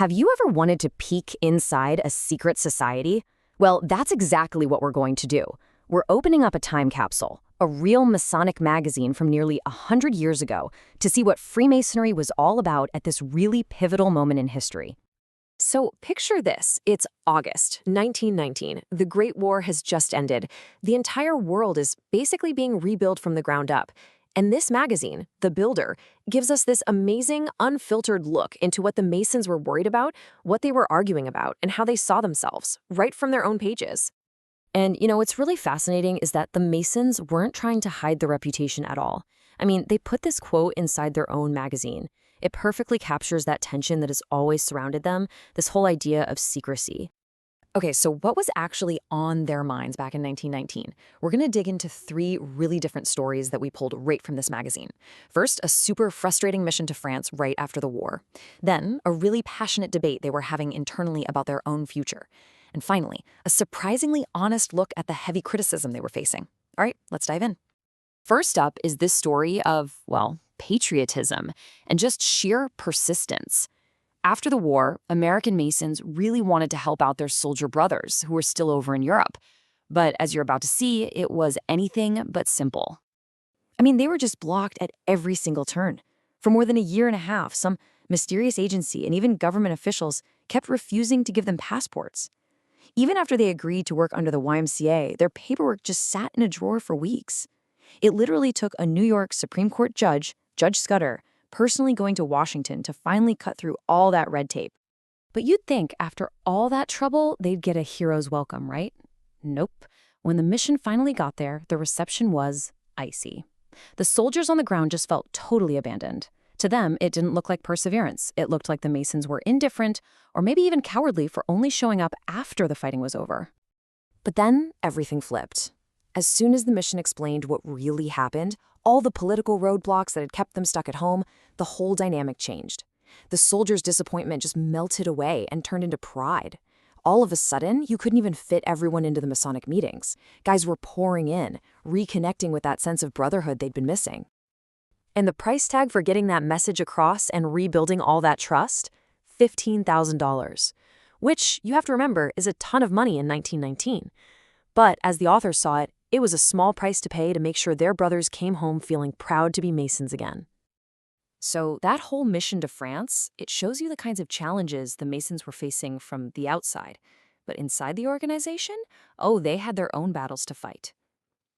Have you ever wanted to peek inside a secret society? Well, that's exactly what we're going to do. We're opening up a time capsule, a real Masonic magazine from nearly 100 years ago, to see what Freemasonry was all about at this really pivotal moment in history. So picture this. It's August 1919. The Great War has just ended. The entire world is basically being rebuilt from the ground up. And this magazine, The Builder, gives us this amazing, unfiltered look into what the Masons were worried about, what they were arguing about, and how they saw themselves, right from their own pages. And, what's really fascinating is that the Masons weren't trying to hide their reputation at all. I mean, they put this quote inside their own magazine. It perfectly captures that tension that has always surrounded them, this whole idea of secrecy. Okay, so what was actually on their minds back in 1919? We're going to dig into 3 really different stories that we pulled right from this magazine. First, a super frustrating mission to France right after the war. Then, a really passionate debate they were having internally about their own future. And finally, a surprisingly honest look at the heavy criticism they were facing. All right, let's dive in. First up is this story of, patriotism and just sheer persistence. After the war, American Masons really wanted to help out their soldier brothers who were still over in Europe. But as you're about to see, it was anything but simple. I mean, they were just blocked at every single turn. For more than a year and a half, some mysterious agency and even government officials kept refusing to give them passports. Even after they agreed to work under the YMCA, their paperwork just sat in a drawer for weeks. It literally took a New York Supreme Court judge, Judge Scudder, personally going to Washington to finally cut through all that red tape. But you'd think after all that trouble, they'd get a hero's welcome, right? Nope. When the mission finally got there, the reception was icy. The soldiers on the ground just felt totally abandoned. To them, it didn't look like perseverance. It looked like the Masons were indifferent, or maybe even cowardly for only showing up after the fighting was over. But then everything flipped. As soon as the mission explained what really happened, all the political roadblocks that had kept them stuck at home, the whole dynamic changed. The soldiers' disappointment just melted away and turned into pride. All of a sudden, you couldn't even fit everyone into the Masonic meetings. Guys were pouring in, reconnecting with that sense of brotherhood they'd been missing. And the price tag for getting that message across and rebuilding all that trust? $15,000. Which, you have to remember, is a ton of money in 1919. But as the author saw it, it was a small price to pay to make sure their brothers came home feeling proud to be Masons again. So that whole mission to France, it shows you the kinds of challenges the Masons were facing from the outside. But inside the organization, they had their own battles to fight.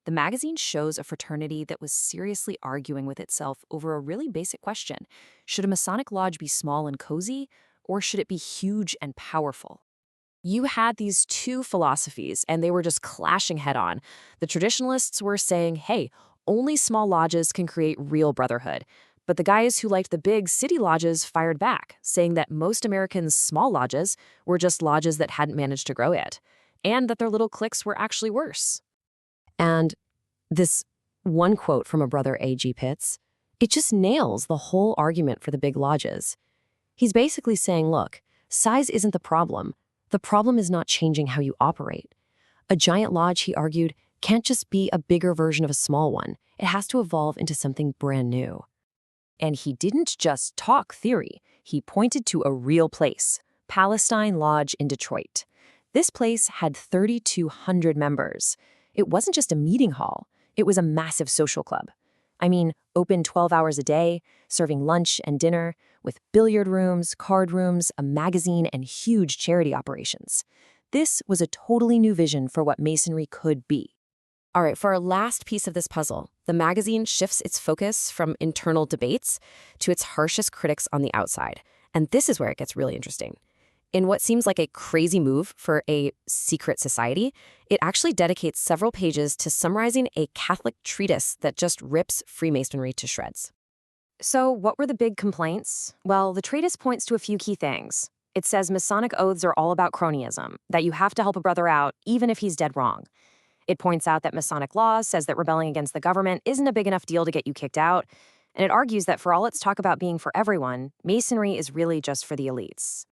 The magazine shows a fraternity that was seriously arguing with itself over a really basic question. Should a Masonic lodge be small and cozy, or should it be huge and powerful? You had these 2 philosophies, and they were just clashing head-on. The traditionalists were saying, hey, only small lodges can create real brotherhood. But the guys who liked the big city lodges fired back, saying that most Americans' small lodges were just lodges that hadn't managed to grow yet, and that their little cliques were actually worse. And this one quote from a brother, A.G. Pitts, it just nails the whole argument for the big lodges. He's basically saying, look, size isn't the problem. The problem is not changing how you operate. A giant lodge, he argued, can't just be a bigger version of a small one. It has to evolve into something brand new. And he didn't just talk theory. He pointed to a real place, Palestine Lodge in Detroit. This place had 3,200 members. It wasn't just a meeting hall. It was a massive social club. I mean, open 12 hours a day, serving lunch and dinner, with billiard rooms, card rooms, a magazine, and huge charity operations. This was a totally new vision for what Masonry could be. All right, for our last piece of this puzzle, the magazine shifts its focus from internal debates to its harshest critics on the outside. And this is where it gets really interesting. In what seems like a crazy move for a secret society, it actually dedicates several pages to summarizing a Catholic treatise that just rips Freemasonry to shreds. So what were the big complaints? Well, the treatise points to a few key things. It says Masonic oaths are all about cronyism, that you have to help a brother out even if he's dead wrong. It points out that Masonic law says that rebelling against the government isn't a big enough deal to get you kicked out. And it argues that for all its talk about being for everyone, Masonry is really just for the elites.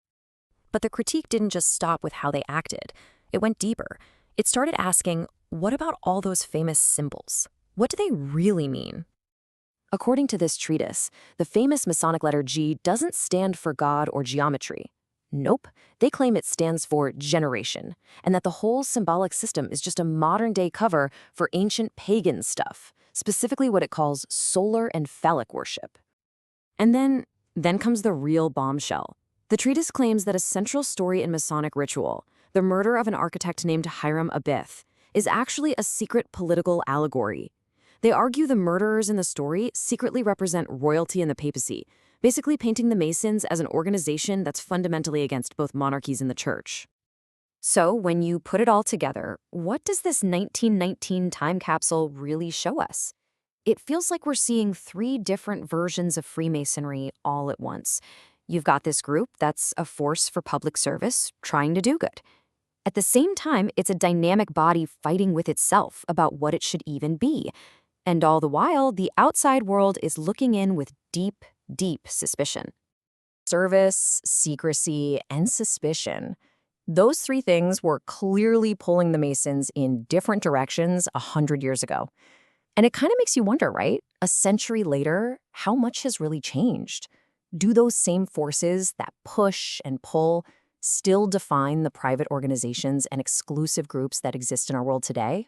But the critique didn't just stop with how they acted. It went deeper. It started asking, what about all those famous symbols? What do they really mean? According to this treatise, the famous Masonic letter G doesn't stand for God or geometry. Nope. They claim it stands for generation, and that the whole symbolic system is just a modern-day cover for ancient pagan stuff, specifically what it calls solar and phallic worship. And then comes the real bombshell. The treatise claims that a central story in Masonic ritual, the murder of an architect named Hiram Abith, is actually a secret political allegory. They argue the murderers in the story secretly represent royalty and the papacy, basically painting the Masons as an organization that's fundamentally against both monarchies and the church. So, when you put it all together, what does this 1919 time capsule really show us? It feels like we're seeing three different versions of Freemasonry all at once. You've got this group that's a force for public service, trying to do good. At the same time, it's a dynamic body fighting with itself about what it should even be. And all the while, the outside world is looking in with deep, deep suspicion. Service, secrecy, and suspicion. Those three things were clearly pulling the Masons in different directions 100 years ago. And it kind of makes you wonder, right? A century later, how much has really changed? Do those same forces that push and pull still define the private organizations and exclusive groups that exist in our world today?